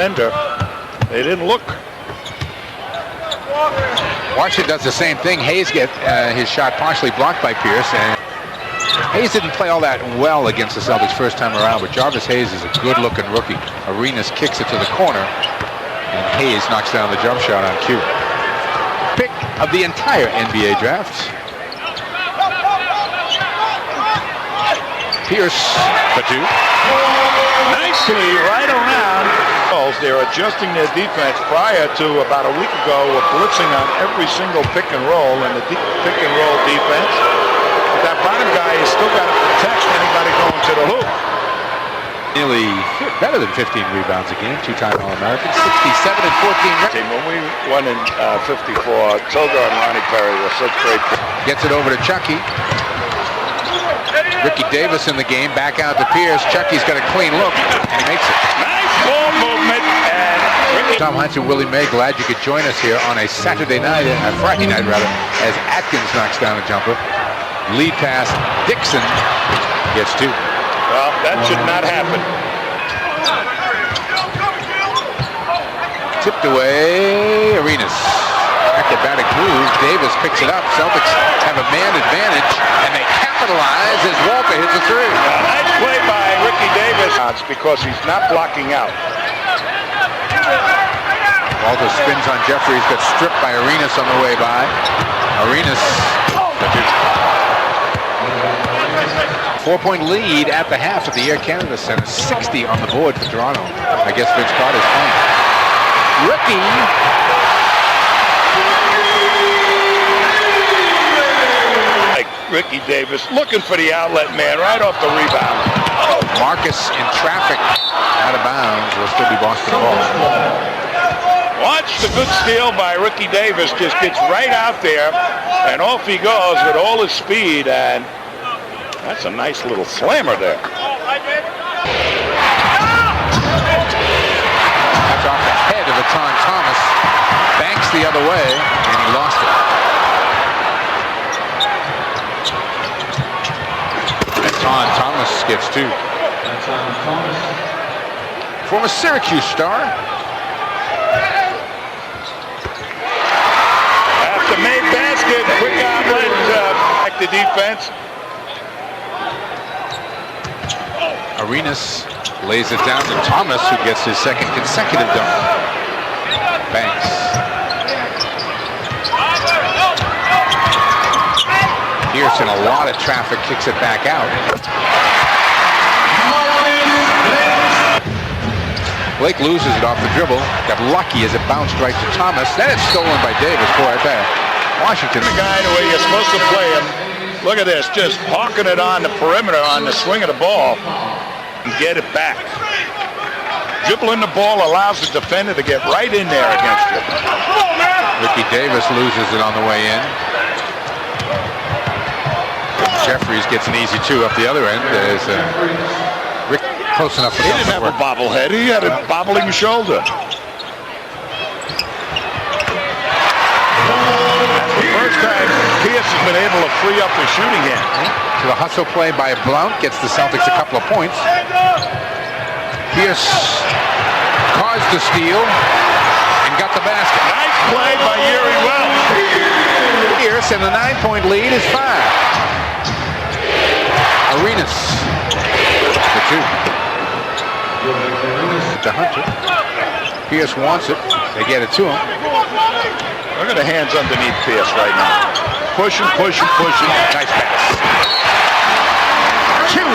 defender. They didn't look. Washington does the same thing. Hayes gets his shot partially blocked by Pierce, and Hayes didn't play all that well against the Celtics first time around, but Jarvis Hayes is a good-looking rookie. Arenas kicks it to the corner, and Hayes knocks down the jump shot on cue. Pick of the entire NBA draft. Pierce for two. Nicely right around. They're adjusting their defense. Prior to about a week ago, were blitzing on every single pick and roll in the pick and roll defense. But that bottom guy has still got to protect anybody going to the hoop. Nearly better than 15 rebounds a game. Two-time All-American. 67 and 14. When we won in 54, Toga and Ronnie Perry were such great. Gets it over to Chucky. R.Davis in the game. Back out to Pierce. Chucky's got a clean look, and he makes it. Nice ball movement. And Tom Hines and Willie May, glad you could join us here on a Saturday night, Friday night rather, as Atkins knocks down a jumper. Lead pass. Dixon gets two. Well, that should not happen. Tipped away. Arenas. Acrobatic move. Davis picks it up. Celtics have a man advantage, and they capitalize as Walter hits a three. Nice play by R.Davis. It's because he's not blocking out. Walter spins on Jeffries, got stripped by Arenas on the way by. Arenas. 4-point lead at the half at the Air Canada Center. 60 on the board for Toronto. I guess Vince Carter's playing. Rookie. R.Davis looking for the outlet man right off the rebound. Marcus in traffic out of bounds. Will still be Boston ball. Watch the good steal by R.Davis. Just gets right out there, and off he goes with all his speed, and that's a nice little slammer there. That's off the head of Eton Thomas. Banks the other way, and he lost it. Eton Thomas gets two. Former Syracuse star. After made basket, quick outlet, back the defense. Arenas lays it down to Thomas, who gets his second consecutive dunk. Banks. Pierce in a lot of traffic, kicks it back out. Blake loses it off the dribble. Got lucky as it bounced right to Thomas. Then it's stolen by Davis. Boy, I bet Washington. The guy the way you're supposed to play him. Look at this, just hawking it on the perimeter on the swing of the ball and get it back. Dribbling the ball allows the defender to get right in there against you. R.Davis loses it on the way in. Jeffries gets an easy two up the other end. There's Rick close enough. He didn't have a bobblehead. He had a bobbling shoulder. First time Pierce has been able to free up his shooting hand. To the hustle play by Blount gets the Celtics a couple of points. Pierce caused the steal and got the basket. Nice play by Yuri Wells. Pierce, and the 9-point lead is 5. Arenas for two. To Hunter. Pierce wants it. They get it to him. Look at the hands underneath Pierce right now. Pushing, pushing, pushing. Nice pass. Two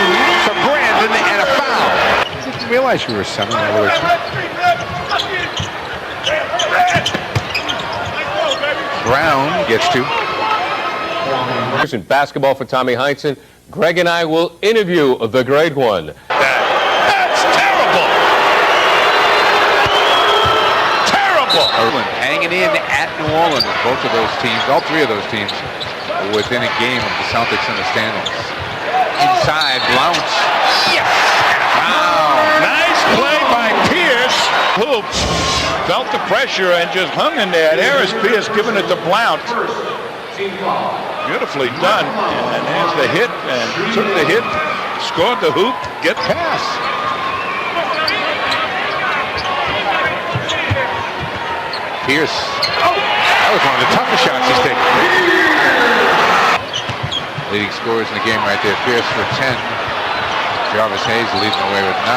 for Brandon and a foul. I didn't realize you were 7 all the way through. Brown gets two. In basketball for Tommy Heinsohn, Greg and I will interview the great one. That's terrible. Terrible. Hanging in at New Orleans. Both of those teams, all three of those teams, were within a game of the Celtics in the standings. Inside, Blount. Yes. Wow. Nice play by Pierce. Hoops. Felt the pressure and just hung in there. There is Pierce giving it to Blount. Beautifully done. And there's the hit, and took the hit, scored the hoop, get pass. Pierce. That was one of the toughest shots he's taken. Leading scorers in the game right there. Pierce for 10. Jarvis Hayes leading the way with 9.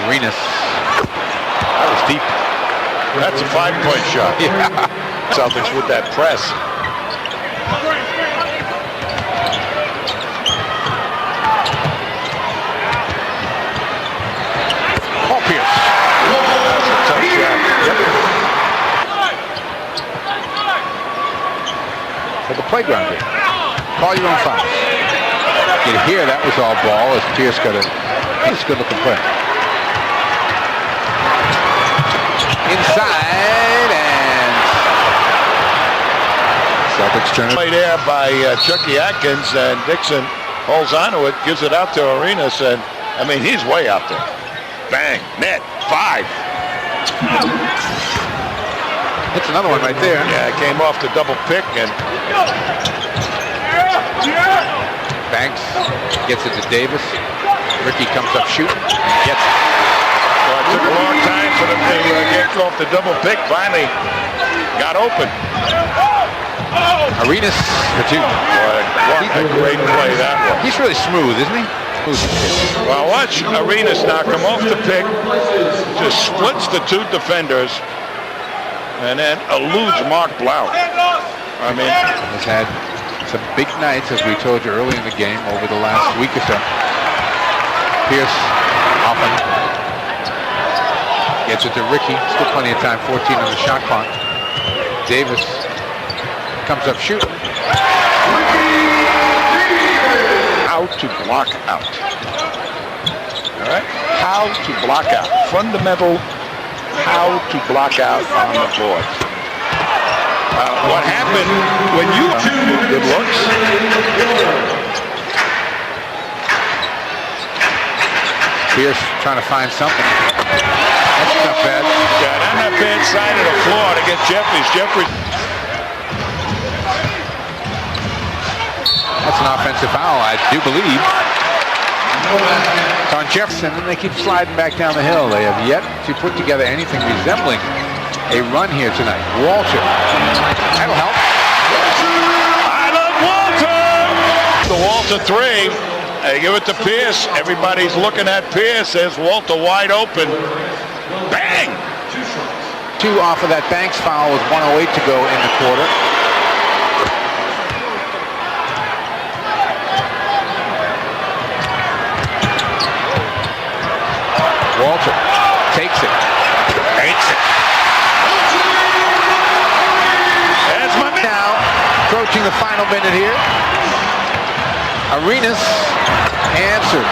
Arenas. That was deep. That's a 5-point shot. Yeah. Celtics with that press. Paul Pierce. That's a tough shot. Yep. For the playground game. Call your own fouls. You can hear that was all ball as Pierce got a good looking play. Inside and Celtics turn it. Play there by Chucky Atkins, and Dixon holds onto it, gives it out to Arenas, and I mean he's way out there. Bang, net, 5. That's another one right there. Yeah, it came off the double pick, and Banks gets it to Davis. Ricky comes up shooting and gets it. well, it took a long time for them to get off the double pick. Finally got open. Arenas for 2. Boy, what a great play that was. He's really smooth, isn't he? Well, watch Arenas now come off the pick, just splits the 2 defenders, and then eludes Mark Blount. I mean, Has had some big nights, as we told you early in the game, over the last week or so. Pierce often gets it to Ricky. Still plenty of time, 14 on the shot clock. Davis comes up shooting. how to block out. All right? How to block out. Fundamental how to block out on the board. What happened when you good looks. Pierce trying to find something. That's not bad. Got on that bad side of the floor to get Jeffries. That's an offensive foul, I do believe. It's on Jefferson, and they keep sliding back down the hill. They have yet to put together anything resembling a run here tonight. Walter. That'll help. I love Walter! The Walter 3. They give it to Pierce. Everybody's looking at Pierce. There's Walter wide open. Bang! 2 off of that Banks foul with 1:08 to go in the quarter. Walter takes it. Takes it. That's my man. Now, approaching the final minute here. Arenas answers.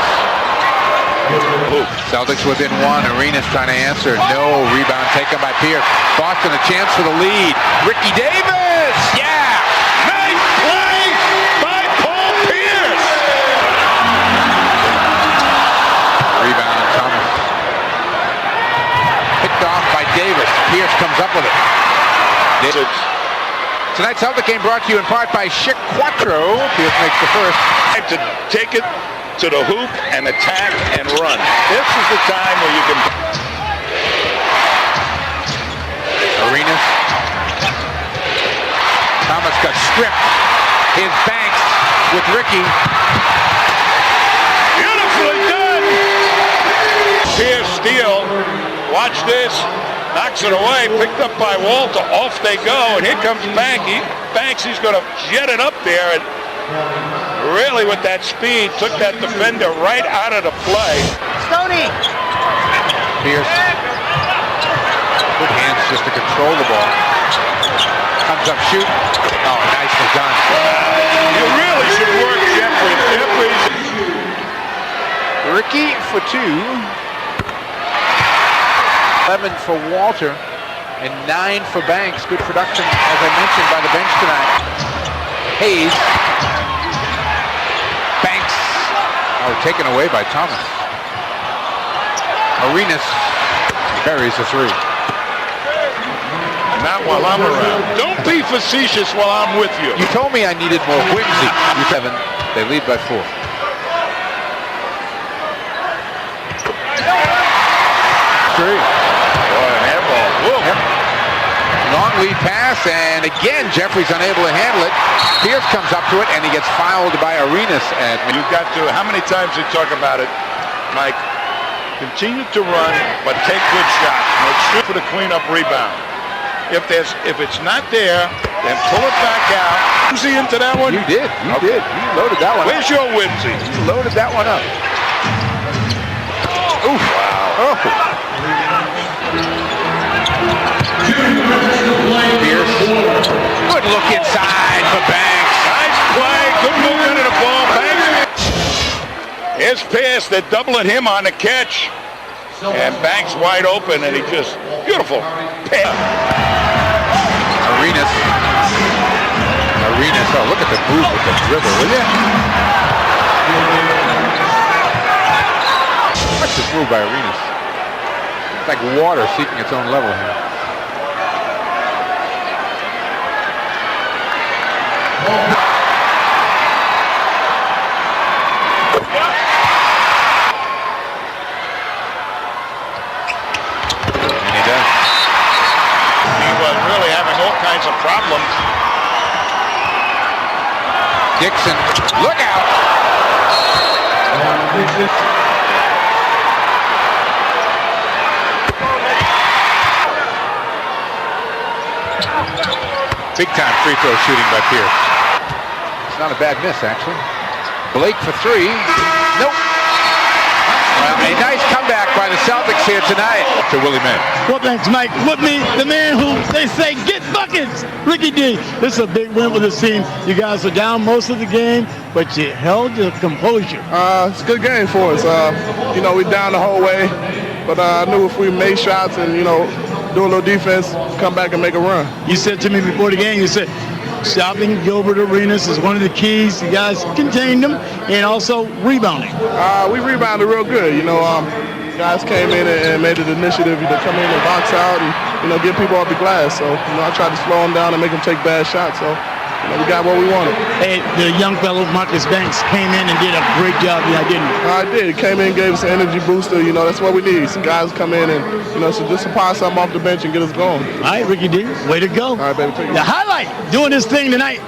Celtics within 1. Arenas trying to answer. No. Rebound taken by Pierce. Boston a chance for the lead. Ricky Davis. Yeah. Nice play by Paul Pierce. Rebound Thomas. Picked off by Davis. Pierce comes up with it. Tonight's Celtic game brought to you in part by Chic Quattro. Pierce makes the first. Time to take it to the hoop and attack and run. This is the time where you can. Arenas. Thomas got stripped. Here's Banks with Ricky. Beautifully done. Pierce steal. Watch this. Knocks it away. Picked up by Walter. Off they go. And here comes Banks. He's going to jet it up there. And really, with that speed, took that defender right out of the play. Stoney! Pierce. Good hands just to control the ball. Comes up, shoot. Oh, nicely done. You really should work Jeffries. Ricky for 2. 11 for Walter. And 9 for Banks. Good production, as I mentioned, by the bench tonight. Hayes. Banks. Oh, taken away by Thomas. Arenas buries the 3. Not while I'm around. Don't be facetious while I'm with you. You told me I needed more whimsy. 7. They lead by 4. Boy, an air ball. Whoa. Yep. Long lead pass, and again, Jeffrey's unable to handle it. Pierce comes up to it, and he gets fouled by Arenas. And You've got to, how many times we talk about it, Mike? Continue to run, but take good shots. Make sure for the cleanup rebound. If it's not there, then pull it back out. Whimsy into that one? you did. You did. You loaded that one up. Where's your whimsy? You loaded that one up. Oof. Wow. Oh. Pierce. Good look inside for Banks. Nice play. Good movement of the ball. Banks. His pass. They're doubling him on the catch. And Banks wide open, and he just, beautiful pass. Arenas. Oh, look at the move with the dribble, will you? Watch this move by Arenas. It's like water seeking its own level here. And he does. He was really having all kinds of problems. Dixon, look out! Big time free throw shooting by Pierce. It's not a bad miss, actually. Blake for three. Nope. Well, a nice comeback by the Celtics here tonight to Willie May. Well, thanks, Mike. With me, the man who they say get buckets, Ricky D. This is a big win for this team. You guys are down most of the game, but you held your composure. It's a good game for us. We're down the whole way, but I knew if we made shots and, do a little defense, come back and make a run. You said to me before the game, you said, stopping Gilbert Arenas is one of the keys. You guys contained them, and also rebounding. We rebounded real good. Guys came in and made an initiative to come in and box out and, get people off the glass. So, I tried to slow them down and make them take bad shots. So, we got what we wanted. Hey, the young fellow, Marcus Banks, came in and did a great job, didn't he? I did. Came in, gave us an energy booster. That's what we need. Some guys come in and, so just to pass something off the bench and get us going. All right, Ricky D, way to go. All right, baby. Take it. The highlight, doing this thing tonight.